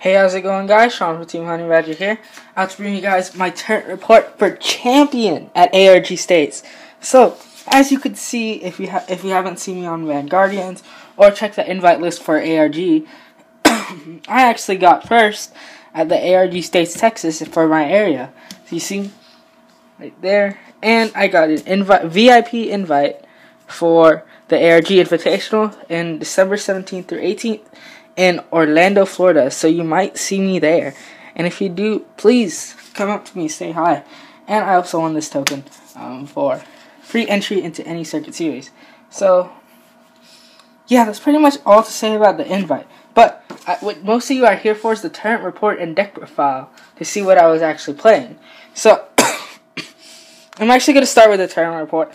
Hey, how's it going, guys? Sean from Team Honey Badger here. Out to bring you guys my tournament report for champion at ARG States. So, as you could see, if you haven't seen me on Vanguardians or check the invite list for ARG, I actually got first at the ARG States, Texas for my area. So you see, right there, and I got an VIP invite for the ARG Invitational in December 17th through 18th. In Orlando, Florida, so you might see me there. And if you do, please come up to me, say hi. And I also won this token for free entry into any circuit series. So, yeah, that's pretty much all to say about the invite. But what most of you are here for is the tournament report and deck profile to see what I was actually playing. So, I'm actually going to start with the tournament report.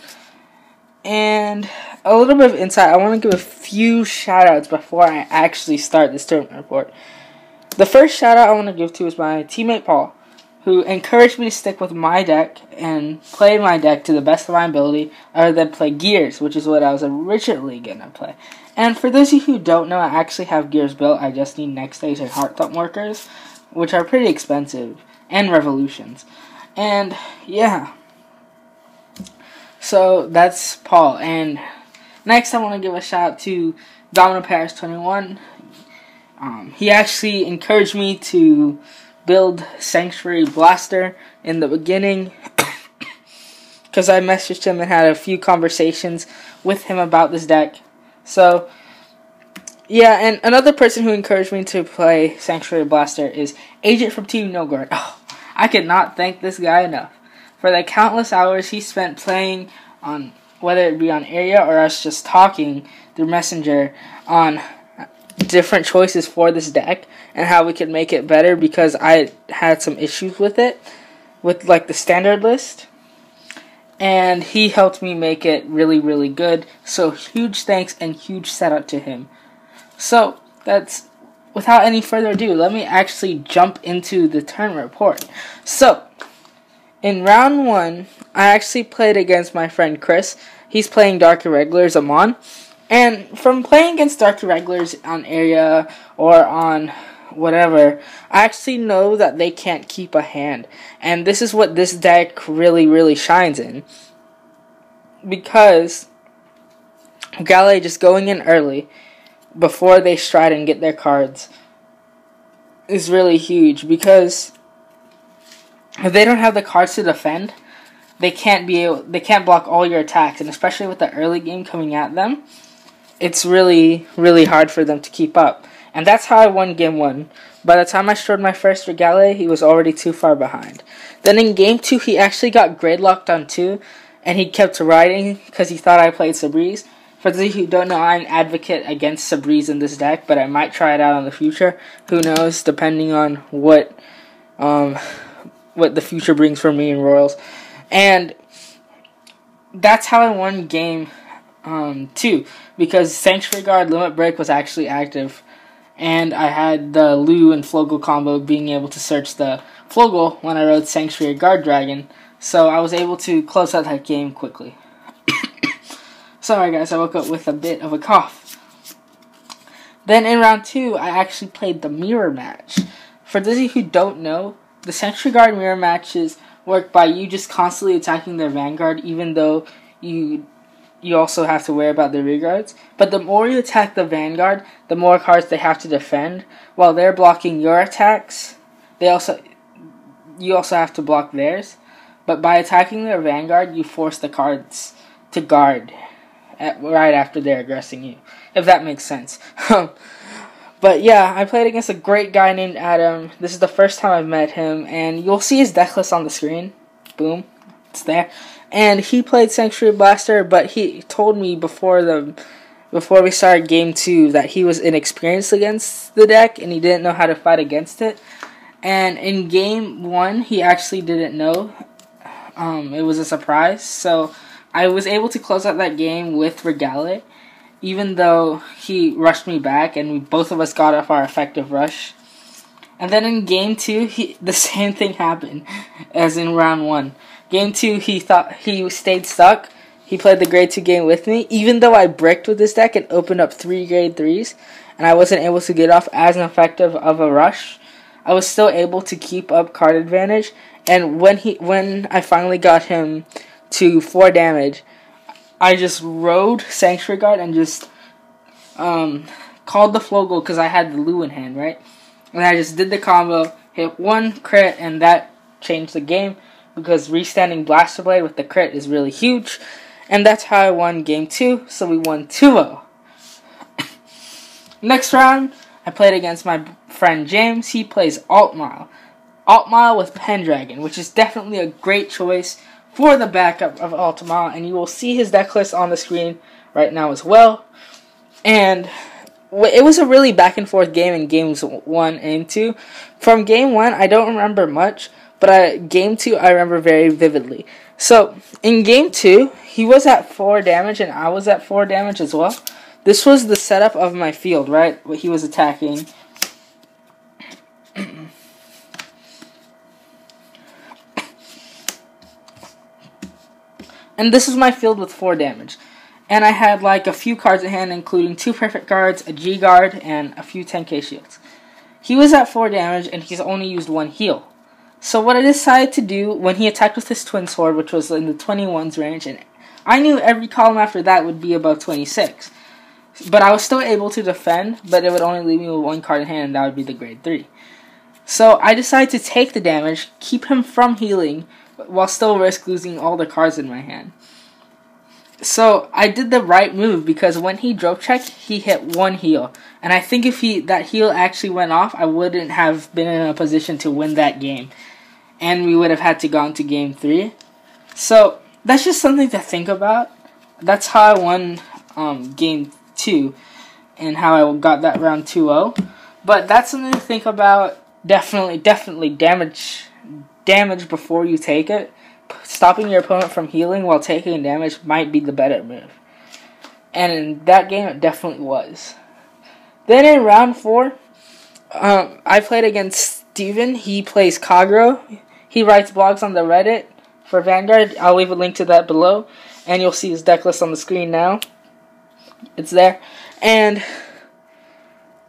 And a little bit of insight. I want to give a few shout-outs before I actually start this tournament report. The first shout-out I want to give to is my teammate Paul, who encouraged me to stick with my deck and play my deck to the best of my ability, other than play Gears, which is what I was originally going to play. And for those of you who don't know, I actually have Gears built. I just need Next Stage and Heart Thump Workers, which are pretty expensive, and Revolutions. And, yeah. So, that's Paul. And next, I want to give a shout out to Domino Paris 21. He actually encouraged me to build Sanctuary Blaster in the beginning because I messaged him and had a few conversations with him about this deck. So, yeah, and another person who encouraged me to play Sanctuary Blaster is Agent from Team No Guard. Oh, I could not thank this guy enough for the countless hours he spent playing on, whether it be on area or us just talking through Messenger on different choices for this deck and how we could make it better, because I had some issues with it, with like the standard list, and he helped me make it really, really good. So huge thanks and huge shout out to him. So that's, without any further ado, let me actually jump into the tournament report. So, in round 1, I actually played against my friend Chris. He's playing Dark Irregulars Amon. And from playing against Dark Irregulars on area or on whatever, I actually know that they can't keep a hand. And this is what this deck really, really shines in. Because Galley just going in early before they stride and get their cards is really huge, because if they don't have the cards to defend, they can't block all your attacks, and especially with the early game coming at them, it's really, really hard for them to keep up. And that's how I won game 1. By the time I stored my first Regale, he was already too far behind. Then in game 2, he actually got gridlocked on 2, and he kept riding because he thought I played Sabreeze. For those of you who don't know, I'm an advocate against Sabreeze in this deck, but I might try it out in the future. Who knows, depending on what the future brings for me in Royals. And that's how I won game 2, because Sanctuary Guard Limit Break was actually active, and I had the Lu and Flogel combo being able to search the Flogel when I rode Sanctuary Guard Dragon, so I was able to close out that game quickly. Sorry guys, I woke up with a bit of a cough. Then in round 2, I actually played the mirror match. For those of you who don't know, the Sanctuary Guard mirror matches work by you just constantly attacking their Vanguard, even though you also have to worry about their rear guards. But the more you attack the Vanguard, the more cards they have to defend. While they're blocking your attacks, you also have to block theirs. But by attacking their Vanguard, you force the cards to guard right after they're aggressing you, if that makes sense. But yeah, I played against a great guy named Adam. This is the first time I've met him, and you'll see his deck list on the screen. Boom, it's there. And he played Sanctuary Blaster, but he told me before we started game 2 that he was inexperienced against the deck and he didn't know how to fight against it. And in game 1, he actually didn't know. It was a surprise, so I was able to close out that game with Regale, even though he rushed me back and both of us got off our effective rush. And then in game 2, the same thing happened as in round 1. Game 2, he thought he stayed stuck He played the grade 2 game with me. Even though I bricked with this deck and opened up 3 grade 3s, and I wasn't able to get off as effective of a rush, I was still able to keep up card advantage. And when I finally got him to 4 damage, I just rode Sanctuary Guard and just called the flow goal because I had the Lu in hand, right? And I just did the combo, hit 1 crit, and that changed the game because restanding Blaster Blade with the crit is really huge. And that's how I won game 2, so we won 2-0. Next round, I played against my friend James. He plays Altmile. Altmile with Pendragon, which is definitely a great choice for the backup of Altmile, and you will see his deck list on the screen right now as well. And it was a really back and forth game in games 1 and 2. From game 1, I don't remember much, but game 2 I remember very vividly. So, in game 2, he was at 4 damage and I was at 4 damage as well. This was the setup of my field, right? What he was attacking. And this is my field with 4 damage. And I had like a few cards in hand, including 2 perfect cards, a G guard, and a few 10k shields. He was at 4 damage and he's only used 1 heal. So what I decided to do when he attacked with his twin sword, which was in the 21s range, and I knew every column after that would be above 26. But I was still able to defend, but it would only leave me with 1 card in hand, and that would be the grade 3. So I decided to take the damage, keep him from healing, while still risk losing all the cards in my hand. So I did the right move because when he drop checked, he hit 1 heal. And I think if that heal actually went off, I wouldn't have been in a position to win that game. And we would have had to go on to game 3. So that's just something to think about. That's how I won game 2 and how I got that round 2-0. But that's something to think about. Definitely damage before you take it. Stopping your opponent from healing while taking damage might be the better move. And in that game, it definitely was. Then in round 4, I played against Steven. He plays Kagro. He writes blogs on the Reddit for Vanguard. I'll leave a link to that below. And you'll see his deck list on the screen now. It's there. And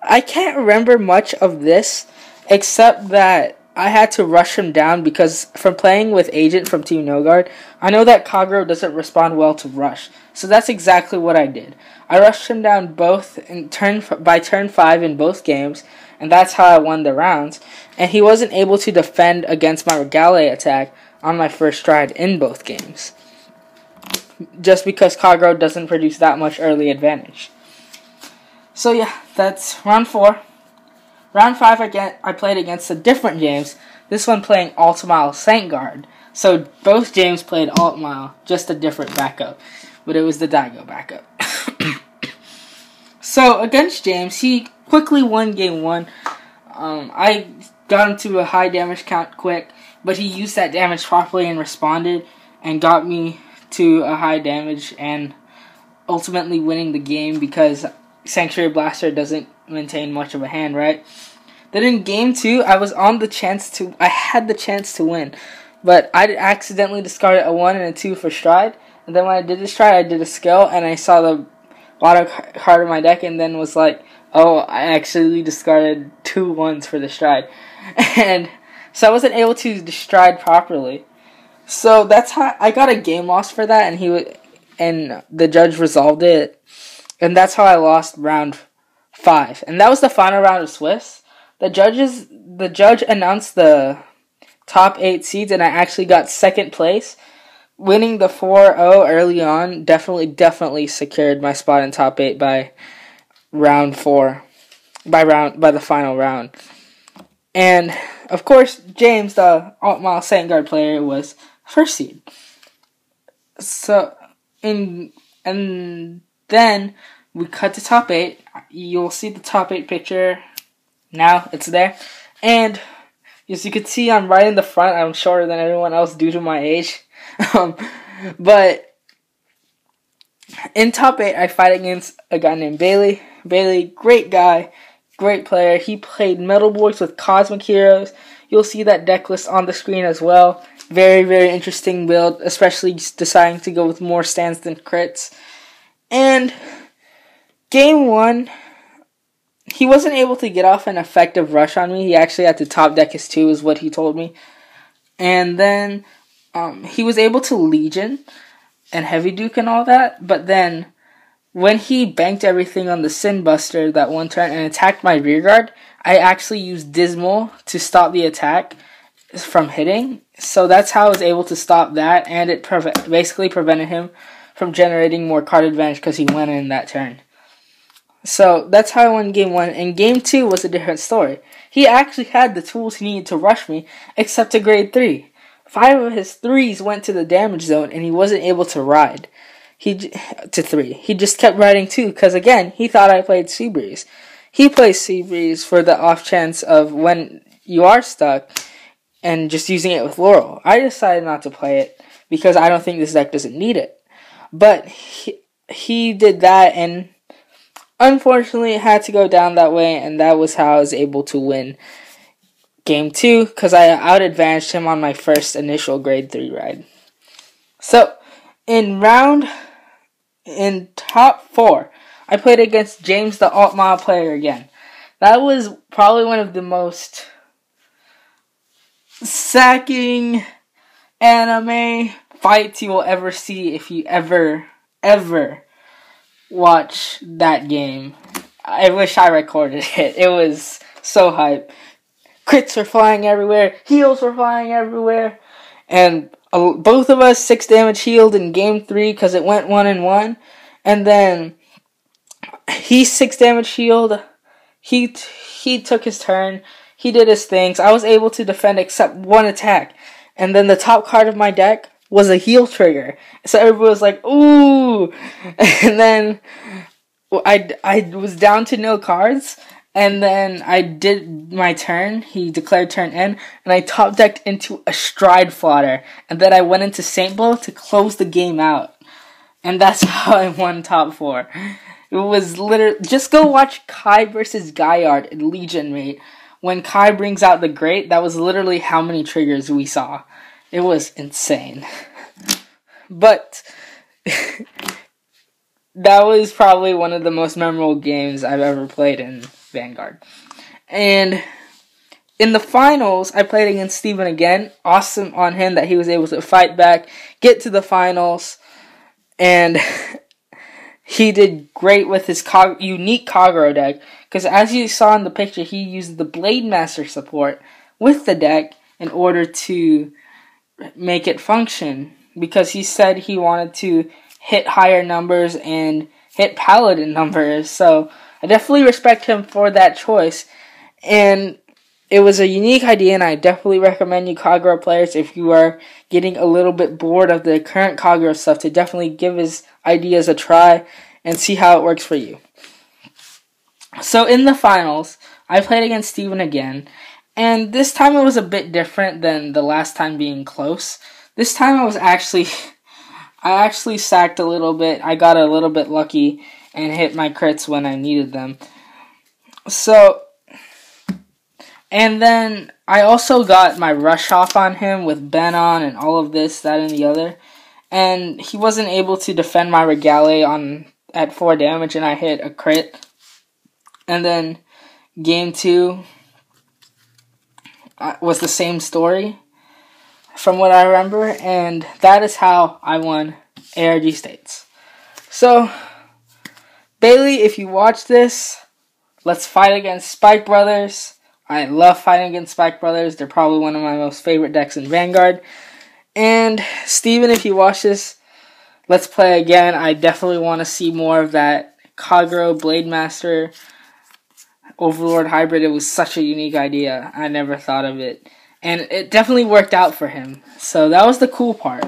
I can't remember much of this, except that I had to rush him down because from playing with Agent from Team No Guard, I know that Kagro doesn't respond well to rush. So that's exactly what I did. I rushed him down both by turn 5 in both games, and that's how I won the rounds. And he wasn't able to defend against my Regale attack on my first stride in both games, just because Kagro doesn't produce that much early advantage. So yeah, that's round 4. Round 5, I played against a different James, this one playing Altmile Vanguard. So both James played Altmile, just a different backup, but it was the Daigo backup. So against James, he quickly won game 1. I got him to a high damage count quick, but he used that damage properly and responded and got me to a high damage and ultimately winning the game because Sanctuary Blaster doesn't maintain much of a hand, right? Then in game 2, I had the chance to win, but I accidentally discarded a 1 and a 2 for stride, and then when I did the stride, I did a skill, and I saw the bottom card of my deck, and then was like, oh, I actually discarded 2 1s for the stride, and so I wasn't able to stride properly. So that's how I got a game loss for that, and the judge resolved it, and that's how I lost round 5, and that was the final round of Swiss. The judge announced the top 8 seeds, and I actually got 2nd place. Winning the 4-0 early on definitely secured my spot in top 8 by round 4, by the final round. And of course, James, the Altmile Vanguard player, was 1st seed. So and then we cut to top 8. You'll see the top 8 picture. Now it's there. And as you can see, I'm right in the front. I'm shorter than everyone else due to my age. But in top 8, I fight against a guy named Bailey. Bailey, great guy, great player. He played Metal Boys with Cosmic Heroes. You'll see that deck list on the screen as well. Very, very interesting build, especially deciding to go with more stands than crits. And game 1, he wasn't able to get off an effective rush on me. He actually had to top deck his 2, is what he told me. And then he was able to Legion and Heavy Duke and all that, but then when he banked everything on the Sin Buster that one turn and attacked my rearguard, I actually used Dismal to stop the attack from hitting. So that's how I was able to stop that, and it basically prevented him from generating more card advantage because he went in that turn. So that's how I won game 1, and game 2 was a different story. He actually had the tools he needed to rush me, except to grade 3. 5 of his 3s went to the damage zone, and he wasn't able to ride to 3. He just kept riding 2, because again, he thought I played Seabreeze. He plays Seabreeze for the off chance of when you are stuck, and just using it with Laurel. I decided not to play it because I don't think this deck doesn't need it. But he did that, and unfortunately it had to go down that way, and that was how I was able to win game 2 because I out-advantaged him on my first initial grade 3 ride. So, in top 4, I played against James the Altmile player again. That was probably one of the most sacking anime fights you will ever see if you ever watch that game. I wish I recorded it. It was so hype. Crits were flying everywhere. Heals were flying everywhere. And both of us 6 damage healed in game 3 because it went 1-1. And then he 6 damage healed. He took his turn. He did his things. I was able to defend except one attack. And then the top card of my deck was a heal trigger. So everybody was like, ooh. And then I was down to no cards. And then I did my turn. He declared turn end. And I top decked into a Stride Fodder. And then I went into Saint Blow to close the game out. And that's how I won top 4. It was literally... Just go watch Kai versus Gaiard in Legion, mate. When Kai brings out the Great, that was literally how many triggers we saw. It was insane. But that was probably one of the most memorable games I've ever played in Vanguard. And in the finals, I played against Steven again. Awesome on him that he was able to fight back, get to the finals, and he did great with his unique Kagero deck. Because as you saw in the picture, he used the Blade Master support with the deck in order to make it function. Because he said he wanted to hit higher numbers and hit Paladin numbers. So I definitely respect him for that choice. And it was a unique idea, and I definitely recommend you Kagero players, if you are getting a little bit bored of the current Kagero stuff, to definitely give his ideas a try and see how it works for you. So in the finals, I played against Steven again, and this time it was a bit different than the last time being close. This time I actually sacked a little bit. I got a little bit lucky and hit my crits when I needed them. So, and then I also got my rush off on him with Benon and all of this, that, and the other. And he wasn't able to defend my Regale at 4 damage, and I hit a crit. And then game 2 was the same story from what I remember, and that is how I won ARG States. So, Bailey, if you watch this, let's fight against Spike Brothers. I love fighting against Spike Brothers. They're probably one of my most favorite decks in Vanguard. And Steven, if you watch this, let's play again. I definitely want to see more of that Kagero Blade Master Overlord hybrid. It was such a unique idea. I never thought of it. And it definitely worked out for him. So that was the cool part.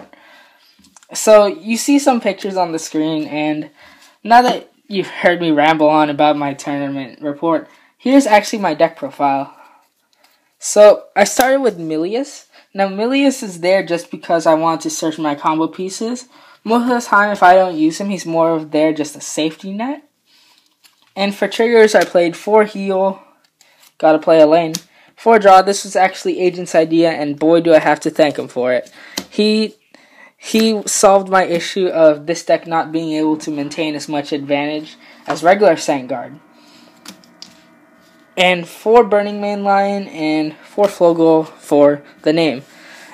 So you see some pictures on the screen, and now that you've heard me ramble on about my tournament report, here's actually my deck profile. So I started with Milius. Now Milius is there just because I want to search my combo pieces. Most of the time, if I don't use him, he's more of there just a safety net. And for triggers, I played 4 heal, gotta play a lane. For draw, this was actually Agent's idea, and boy do I have to thank him for it. He solved my issue of this deck not being able to maintain as much advantage as regular Vanguard. And 4 Burning Mane Lion and 4 Flogel for the name.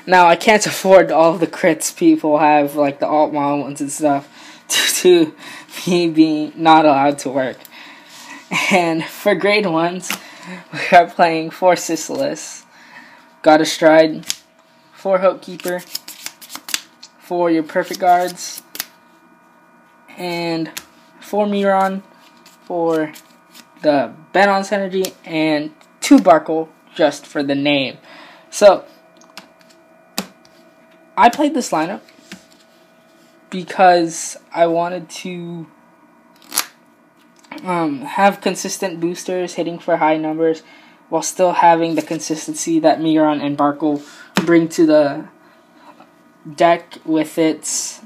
Now, I can't afford all of the crits people have, like the alt mod ones and stuff, due to me being not allowed to work. And for grade 1s, we are playing 4 Sisyphus, God of Stride, 4 Hope Keeper, 4 your Perfect Guards, and 4 Miron for the Benon's Energy, and 2 Barkle just for the name. So, I played this lineup because I wanted to have consistent boosters hitting for high numbers while still having the consistency that Miron and Barkle bring to the deck with its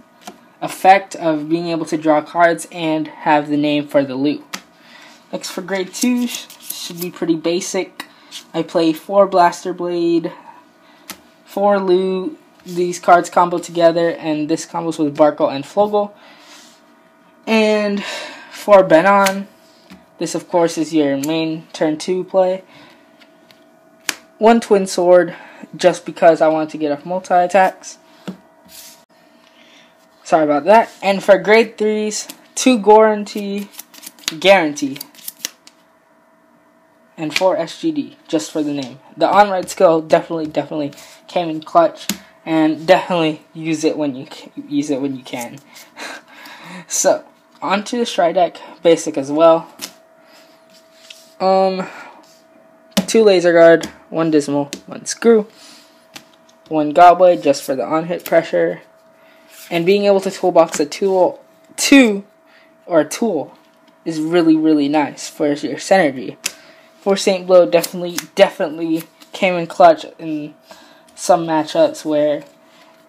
effect of being able to draw cards and have the name for the loot. Next, for grade 2, should be pretty basic. I play 4 Blaster Blade, 4 loot. These cards combo together, and this combos with Barkle and Flogel. And for Benon, this of course is your main turn 2 play. 1 Twin Sword, just because I wanted to get off multi-attacks. Sorry about that. And for grade 3s, 2 Guarantee, and 4 SGD, just for the name. The on-ride skill definitely came in clutch, and definitely use it when you can. So, onto the Stride deck, basic as well. 2 Laser Guard, 1 Dismal, 1 Screw, 1 Godblade just for the on-hit pressure, and being able to toolbox a tool is really nice for your synergy. 4 Saint Blow definitely came in clutch in some matchups where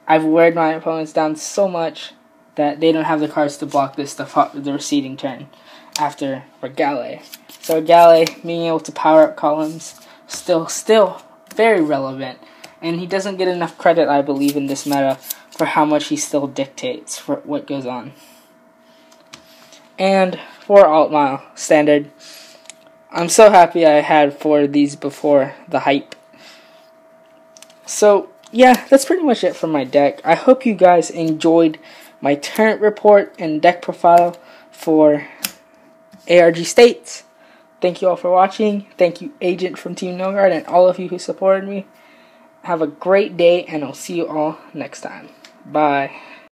I've weared my opponents down so much that they don't have the cards to block the receding turn after Regale. So Regale, being able to power up columns, still very relevant, and he doesn't get enough credit, I believe, in this meta for how much he still dictates for what goes on. And for Alt Mile Standard, I'm so happy I had 4 of these before the hype. So, yeah, that's pretty much it for my deck. I hope you guys enjoyed my turret report and deck profile for ARG States. Thank you all for watching. Thank you, Agent from Team No Guard, and all of you who supported me. Have a great day, and I'll see you all next time. Bye.